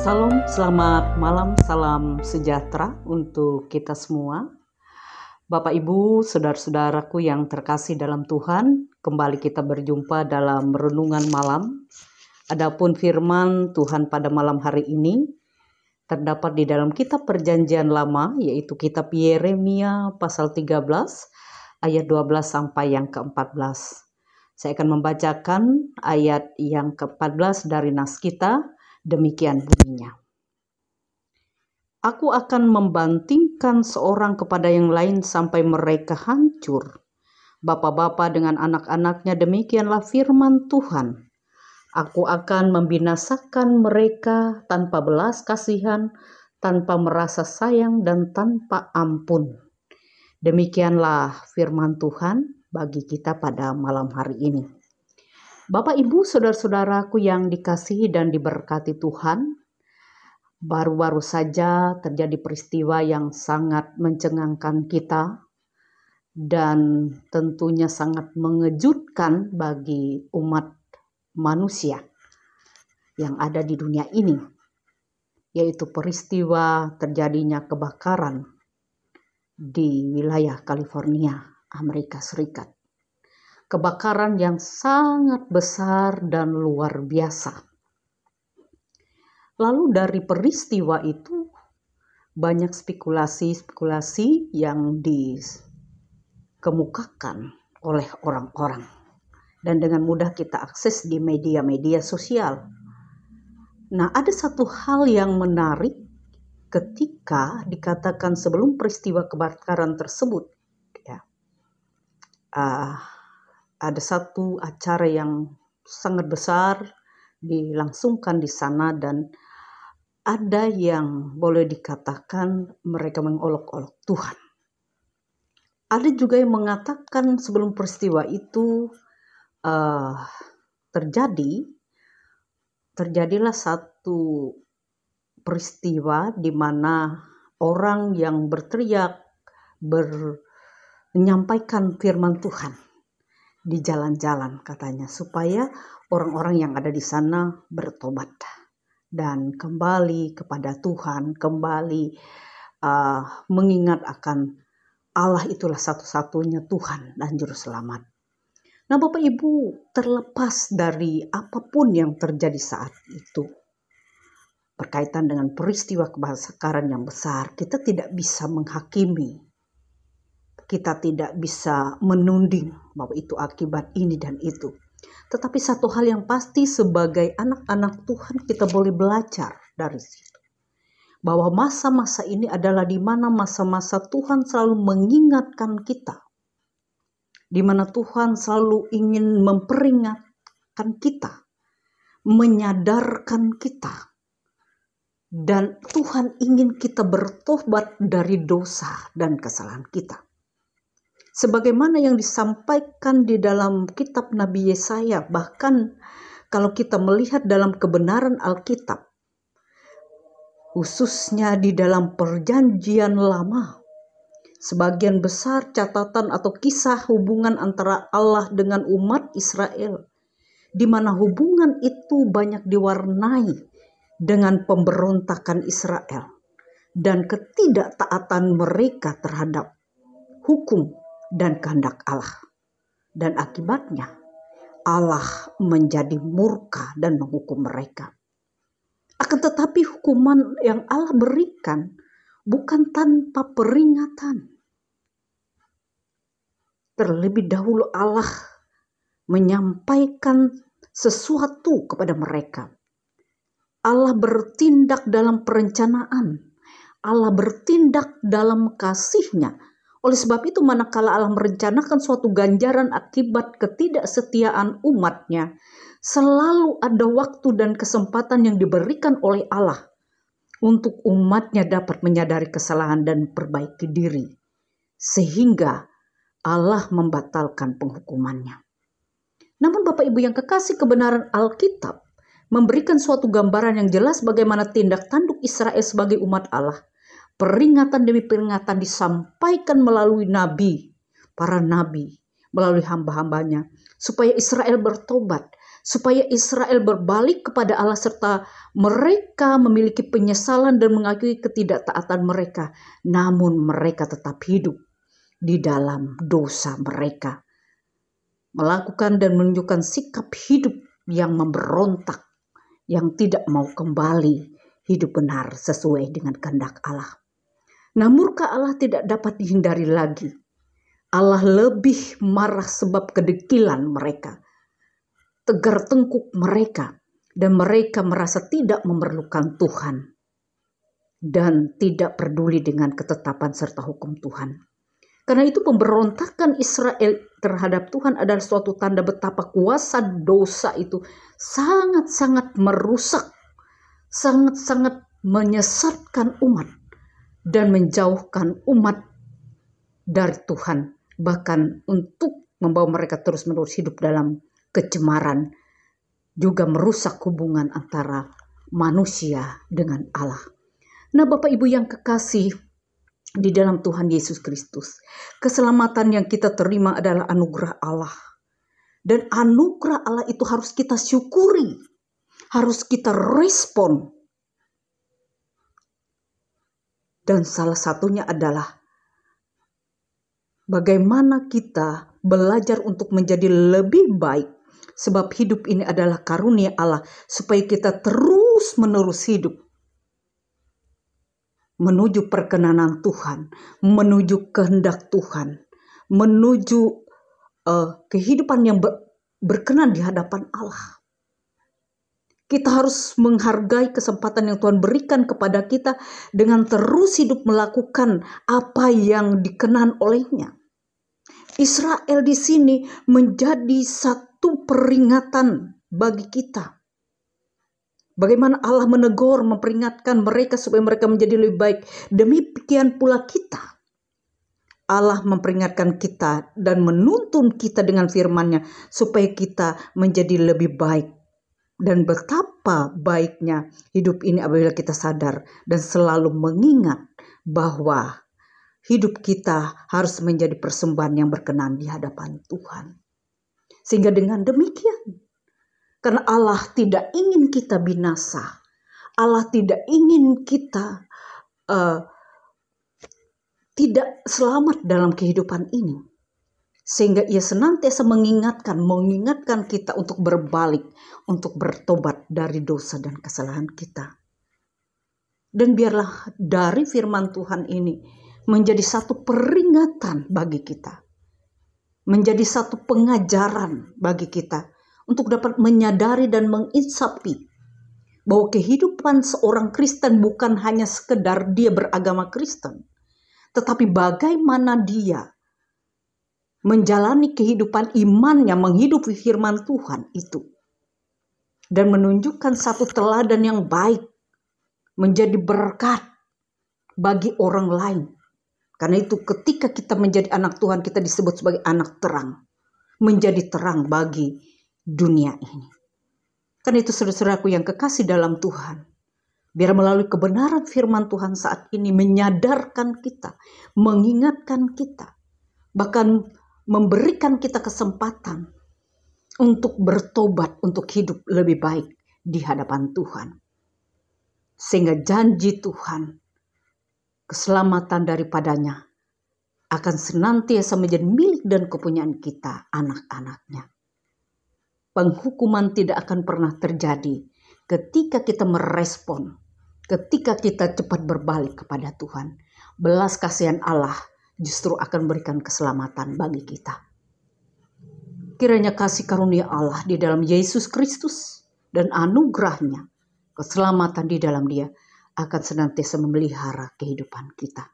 Salam, selamat malam, salam sejahtera untuk kita semua. Bapak, Ibu, saudara-saudaraku yang terkasih dalam Tuhan, kembali kita berjumpa dalam renungan malam. Adapun firman Tuhan pada malam hari ini terdapat di dalam kitab Perjanjian Lama, yaitu kitab Yeremia pasal 13 ayat 12 sampai yang ke-14. Saya akan membacakan ayat yang ke-14 dari nas kita. Demikian bunyinya. Aku akan membantingkan seorang kepada yang lain sampai mereka hancur. Bapak-bapak dengan anak-anaknya, demikianlah firman Tuhan. Aku akan membinasakan mereka tanpa belas kasihan, tanpa merasa sayang dan tanpa ampun. Demikianlah firman Tuhan bagi kita pada malam hari ini. Bapak, Ibu, saudara-saudaraku yang dikasihi dan diberkati Tuhan, baru-baru saja terjadi peristiwa yang sangat mencengangkan kita dan tentunya sangat mengejutkan bagi umat manusia yang ada di dunia ini, yaitu peristiwa terjadinya kebakaran di wilayah California, Amerika Serikat. Kebakaran yang sangat besar dan luar biasa. Lalu dari peristiwa itu banyak spekulasi yang dikemukakan oleh orang-orang. Dan dengan mudah kita akses di media-media sosial. Nah, ada satu hal yang menarik ketika dikatakan sebelum peristiwa kebakaran tersebut, ya, ada satu acara yang sangat besar dilangsungkan di sana dan ada yang boleh dikatakan mereka mengolok-olok Tuhan. Ada juga yang mengatakan sebelum peristiwa itu terjadilah satu peristiwa di mana orang yang berteriak menyampaikan firman Tuhan di jalan-jalan katanya, supaya orang-orang yang ada di sana bertobat dan kembali kepada Tuhan, kembali mengingat akan Allah itulah satu-satunya Tuhan dan Juru Selamat. Nah, Bapak Ibu, terlepas dari apapun yang terjadi saat itu, berkaitan dengan peristiwa kebakaran yang besar, kita tidak bisa menghakimi. Kita tidak bisa menunding bahwa itu akibat ini dan itu. Tetapi satu hal yang pasti sebagai anak-anak Tuhan kita boleh belajar dari situ. Bahwa masa-masa ini adalah di mana masa-masa Tuhan selalu mengingatkan kita. Di mana Tuhan selalu ingin memperingatkan kita. Menyadarkan kita. Dan Tuhan ingin kita bertobat dari dosa dan kesalahan kita. Sebagaimana yang disampaikan di dalam kitab Nabi Yesaya, bahkan kalau kita melihat dalam kebenaran Alkitab, khususnya di dalam Perjanjian Lama, sebagian besar catatan atau kisah hubungan antara Allah dengan umat Israel, di mana hubungan itu banyak diwarnai dengan pemberontakan Israel dan ketidaktaatan mereka terhadap hukum dan kehendak Allah. Dan akibatnya Allah menjadi murka dan menghukum mereka. Akan tetapi hukuman yang Allah berikan bukan tanpa peringatan. Terlebih dahulu Allah menyampaikan sesuatu kepada mereka. Allah bertindak dalam perencanaan. Allah bertindak dalam kasih-Nya. Oleh sebab itu manakala Allah merencanakan suatu ganjaran akibat ketidaksetiaan umatnya, selalu ada waktu dan kesempatan yang diberikan oleh Allah untuk umatnya dapat menyadari kesalahan dan perbaiki diri. Sehingga Allah membatalkan penghukumannya. Namun Bapak Ibu yang kekasih, kebenaran Alkitab memberikan suatu gambaran yang jelas bagaimana tindak tanduk Israel sebagai umat Allah. Peringatan demi peringatan disampaikan melalui nabi, para nabi, melalui hamba-hambanya, supaya Israel bertobat, supaya Israel berbalik kepada Allah serta mereka memiliki penyesalan dan mengakui ketidaktaatan mereka. Namun mereka tetap hidup di dalam dosa mereka. Melakukan dan menunjukkan sikap hidup yang memberontak, yang tidak mau kembali hidup benar sesuai dengan kehendak Allah. Nah, murka Allah tidak dapat dihindari lagi. Allah lebih marah sebab kedekilan mereka, tegar tengkuk mereka, dan mereka merasa tidak memerlukan Tuhan dan tidak peduli dengan ketetapan serta hukum Tuhan. Karena itu pemberontakan Israel terhadap Tuhan adalah suatu tanda betapa kuasa dosa itu sangat-sangat merusak, sangat-sangat menyesatkan umat dan menjauhkan umat dari Tuhan, bahkan untuk membawa mereka terus-menerus hidup dalam kecemaran, juga merusak hubungan antara manusia dengan Allah. Nah, Bapak Ibu yang kekasih di dalam Tuhan Yesus Kristus, keselamatan yang kita terima adalah anugerah Allah. Dan anugerah Allah itu harus kita syukuri, harus kita respon. Dan salah satunya adalah bagaimana kita belajar untuk menjadi lebih baik. Sebab hidup ini adalah karunia Allah supaya kita terus-menerus hidup menuju perkenanan Tuhan, menuju kehendak Tuhan, menuju kehidupan yang berkenan di hadapan Allah. Kita harus menghargai kesempatan yang Tuhan berikan kepada kita dengan terus hidup melakukan apa yang dikenan olehnya. Israel di sini menjadi satu peringatan bagi kita. Bagaimana Allah menegur, memperingatkan mereka supaya mereka menjadi lebih baik. Demikian pula kita. Allah memperingatkan kita dan menuntun kita dengan firman-Nya supaya kita menjadi lebih baik. Dan betapa baiknya hidup ini apabila kita sadar dan selalu mengingat bahwa hidup kita harus menjadi persembahan yang berkenan di hadapan Tuhan. Sehingga dengan demikian, karena Allah tidak ingin kita binasa, Allah tidak ingin kita tidak selamat dalam kehidupan ini. Sehingga Ia senantiasa mengingatkan kita untuk berbalik, untuk bertobat dari dosa dan kesalahan kita. Dan biarlah dari firman Tuhan ini menjadi satu peringatan bagi kita, menjadi satu pengajaran bagi kita untuk dapat menyadari dan menginsapi bahwa kehidupan seorang Kristen bukan hanya sekedar dia beragama Kristen, tetapi bagaimana dia menjalani kehidupan imannya, menghidupi firman Tuhan itu, dan menunjukkan satu teladan yang baik, menjadi berkat bagi orang lain. Karena itu ketika kita menjadi anak Tuhan, kita disebut sebagai anak terang. Menjadi terang bagi dunia ini. Karena itu saudara-saudaraku yang kekasih dalam Tuhan, biar melalui kebenaran firman Tuhan saat ini menyadarkan kita, mengingatkan kita, bahkan memberikan kita kesempatan untuk bertobat, untuk hidup lebih baik di hadapan Tuhan. Sehingga janji Tuhan, keselamatan daripadanya akan senantiasa menjadi milik dan kepunyaan kita, anak-anaknya. Penghukuman tidak akan pernah terjadi ketika kita merespon, ketika kita cepat berbalik kepada Tuhan. Belas kasihan Allah justru akan berikan keselamatan bagi kita. Kiranya kasih karunia Allah di dalam Yesus Kristus dan anugerahnya, keselamatan di dalam Dia, akan senantiasa memelihara kehidupan kita.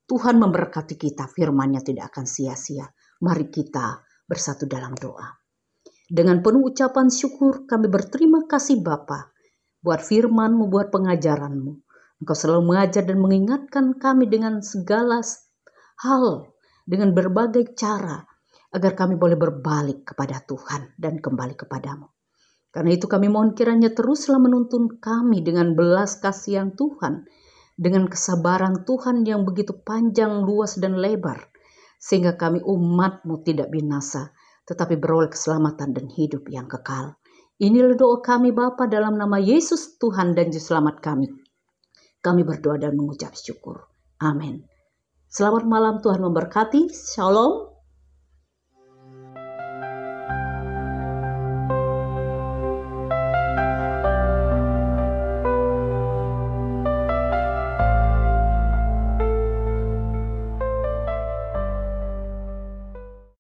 Tuhan memberkati kita, firman-Nya tidak akan sia-sia. Mari kita bersatu dalam doa. Dengan penuh ucapan syukur kami berterima kasih Bapa buat firman-Mu, buat pengajaran-Mu. Engkau selalu mengajar dan mengingatkan kami dengan segala hal, dengan berbagai cara, agar kami boleh berbalik kepada Tuhan dan kembali kepadamu. Karena itu kami mohon kiranya teruslah menuntun kami dengan belas kasihan Tuhan, dengan kesabaran Tuhan yang begitu panjang, luas, dan lebar, sehingga kami umat-Mu tidak binasa, tetapi beroleh keselamatan dan hidup yang kekal. Inilah doa kami Bapa dalam nama Yesus Tuhan dan Juru Selamat kami. Kami berdoa dan mengucap syukur. Amin. Selamat malam, Tuhan memberkati. Shalom.